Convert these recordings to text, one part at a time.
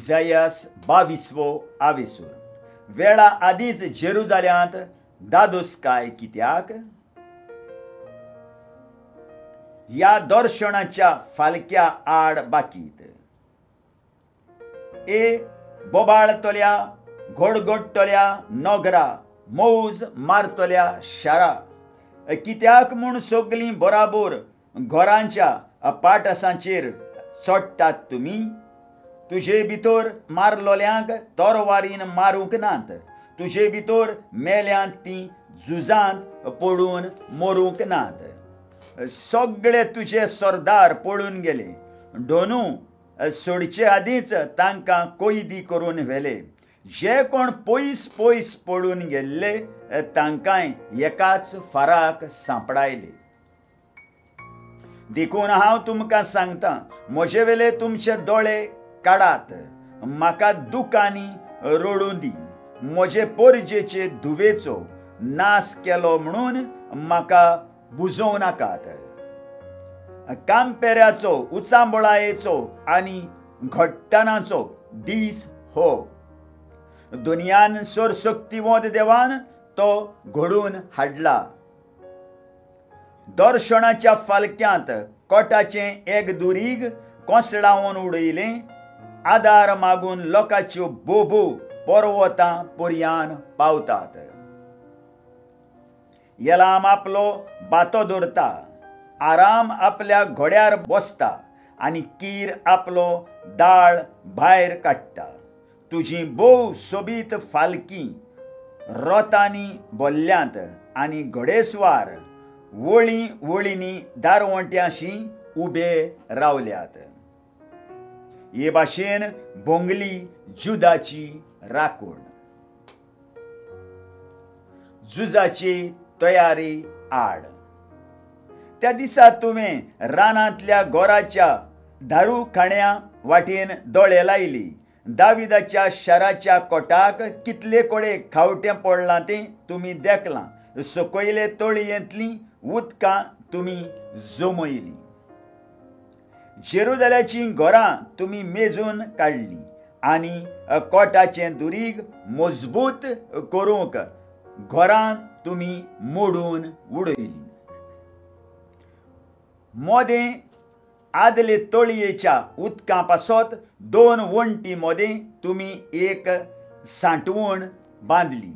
इसायास 22वो आविसूर. वेळा आदींच जेरुजाल्यांत दादोसकाय कित्याक? ह्या दर्शनाच्या फालक्या आड बाकीत. ए बोबाळतल्या घोडघोडटल्या नोगरा, मौज मारतल्या शारा, कित्याक म्हूण सगळीं बराबर घरांच्या पाटसांचेर चडटात तुमी? तुजे भितर मारलोल्यांक तोरवारीन मारूंक नात, तुजे भितर मेल्यांत तीं झुजांत पडून मरूंक नात. सगळे तुजे सरदार पळून गेले, दोनू सोडचे आदींच तांकां कैदी करून व्हेले. जे कोण पयस पयस पळून गेल्ले तांकांय एकाच फाराक सांपडायले. देखून हांव तुमकां सांगतां, म्हजे वेले तुमचे दोळे काडात, म्हाका दुखांनी रडूं दी. म्हजे पोरजेचे धुवेचो नाश केलो म्हणून म्हाका बुजोव नाकात. कामपेऱ्याचो उचांबळायेचो आनी घडटणाचो दीस हो. दुनियान सरशक्तिवंत देवान तो घडून हाडला. दर्शनाच्या फालक्यांत कोटाचें एक दुरीग कोसळावन उडयलें. आदार मागून लोकांच्यो बोबो पर्वतां पर्यान पावतात. येलाम आपलो बातो दवरता, आराम आपल्या घोड्यार बसता आनी कीर आपलो दाळ भायर काडटा. तुजी बोव सोबीत फालकी रोतांनी भरल्यांत आनी घोडेस्वार वळीं वळींनी दारवंट्यांशी उबे रावल्यात. हे भाशेन भोंगली जुदाची राखण. झुजाची तयारी आड. त्या दिसा तुवें रानांतल्या गोराच्या दारूखाण्या वाटेन दोळे लायली. दाविदाच्या शाराच्या कोटाक कितले कोडे खावटें पडलां तें तुमी देखलां. सकयले तळयेंतलीं उदकां तुमी जमयलीं. जेरुजाल्याचीं घरां तुमी मेजून काडलीं आनी कोटाचें दुरीग मजबूत करूंक घरां तुमी मोडून उडयलीं. मोदें आदले तळयेच्या उदकां पासत 2 वण्टी मोदें तुमी एक सांठवण बांदली.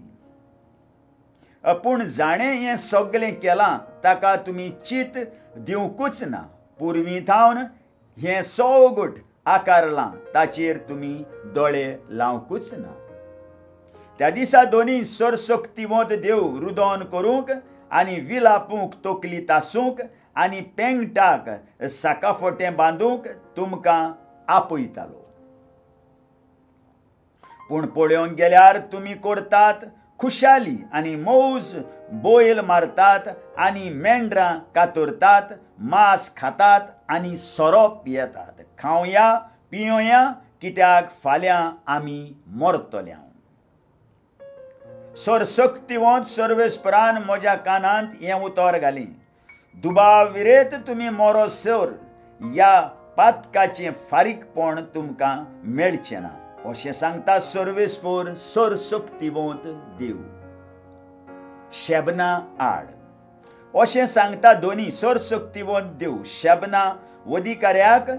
पूण जाणें हें सगळें केलां ताका तुमी चीत दिवंकूच ना. पुर्वीं थावन हें सोगूट आकारलां ताचेर तुमी दोळे लावंकूच ना. त्या दिसा दोनी सरशक्तिवंत देव रुदोन करूंक आनी विलापूंक तकली तासूंक आनी पेंगटाक साकाफोटें बांदूंक तुमकां आपयतालो. पूण पळोवंक गेल्यार तुमी करतात खुशाली आनी मौज, बोयल मारतात आनी मेंढरां कातरतात, मांस खातात आनी सोरो पियेतात. खावया पियोया, कित्याक फाल्यां आमी मरतल्या. सरशक्तिवंत सर्वेस्परान म्हज्या कानांत हें उतर घालें. दुबाविरेत तुमी मोरोसोर ह्या पातकाचें फारीकपण तुमकां मेळचें ना, अशें सांगता सर्वेस्पर सरशक्तिवंत देव. शेबना आड. अशें सांगता दोनी सरशक्तिवंत देव शेबना अधिकाऱ्याक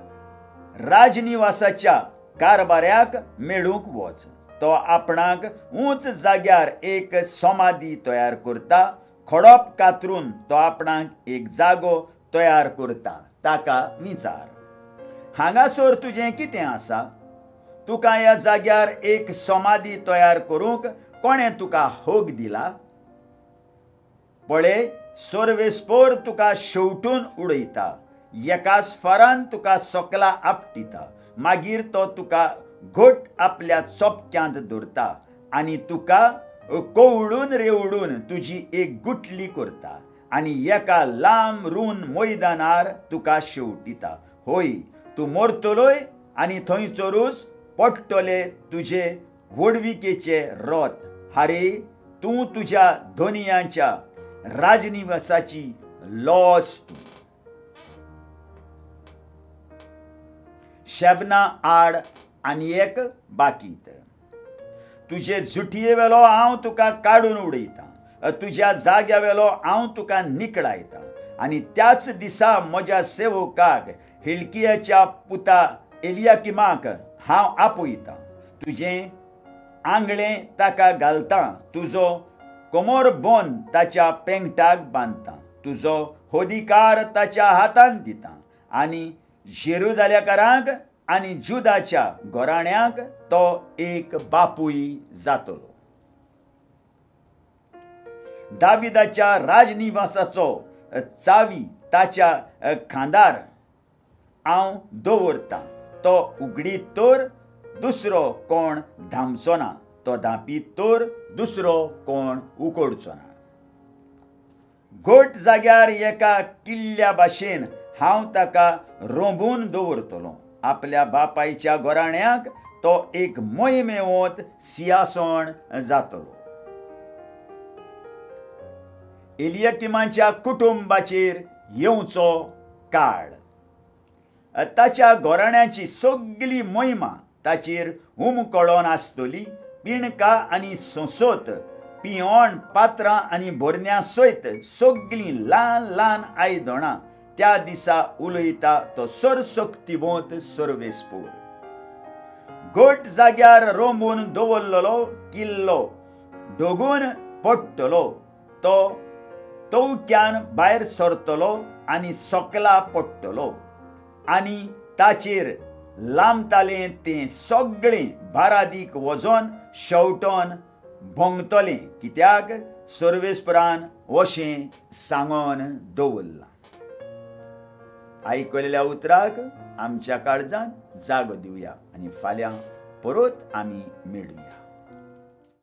राजनिवासाच्या कारभाऱ्याक मेळूंक वच. तो आपणाक उंच जाग्यार एक समाधी तयार करता. खडप कातरून तो आपणाक एक जागो तयार करता. ताका विचार, हांगासर तुजें कितें आसा? तुका ह्या जाग्यार एक समाधी तयार करूंक कोणें तुका होग दिला? पळय, सर्वेस्पर तुका शेवटून उडयता. एकाच फारान तुका सकला आपटिता. मागीर तो तुका घोट आपल्या चोपक्यांत दवरता आनी तुका कवळून रेवडून तुजी एक गुटली करता आनी एका लांब रूंद मैदानार तुका शेवटिता. होय, तूं मरतलोय आनी थंयसरूच पडटले तुजे व्हडविकेचे रोत. हारे, तूं तुज्या धोनियांच्या राजनिवासाची लॉस. तूं शेबना आड आनी एक बाकीत. तुजे जुटये वेलो हांव तुका काडून उडयतां, तुज्या जाग्या वेलो हांव तुका निकळायतां. आनी त्याच दिसा म्हज्या सेवकाक हिल्कियाच्या पुता एलियाकिमाक हांव आपयतां. तुजें आंगलें ताका घालतां, तुजो कोमरबंद ताच्या पेंगटाक बांदतां, तुजो होदिकार ताच्या हातांत दितां. आनी जेरुजालेकारांक आनी जुदाच्या घोराण्यांक तो एक बापूय जातलो. दाविदाच्या राजनिवासाचो चावी ताच्या खांदार हांव दवरतां. तो उगडीत तर दुसरो कोण धांपचो ना, तो धांपीत तर दुसरो कोण उकडचो ना. घोट जाग्यार एका किल्ल्या भाशेन हांव ताका रोंबून दवरतलो. आपल्या बापायच्या घोराण्यांक तो एक मोहिमेवंत सिंहासन जातलो. एलियाकिमाच्या कुटुंबाचेर येवचो काळ. ताच्या घोराण्याची सगळी मोहिमा ताचेर हुमकळोन आसतली. पिणकां आनी सोंसोत, पियोण, पात्रां आनी भोरण्यां सयत सगळीं ल्हान ल्हान आयदनां त्या दिसा उलयता तो सरशक्तिवंत सर्वेस्पूर. घोट जाग्यार रोंबून दवरलेलो किल्लो डोगून पडटलो. तो तवक्यान भायर सरतलो आनी सोकला पडटलो. आनी ताचेर लांबतालें तें सगळें भारादीक वजन शेवटोन भोंगतलें, कित्याक सर्वेस्परान अशें सांगून दवरलां. आयकलेल्या उतराक आमच्या काळजांत जागो दिवया आनी फाल्यां परत आमी मेळुया.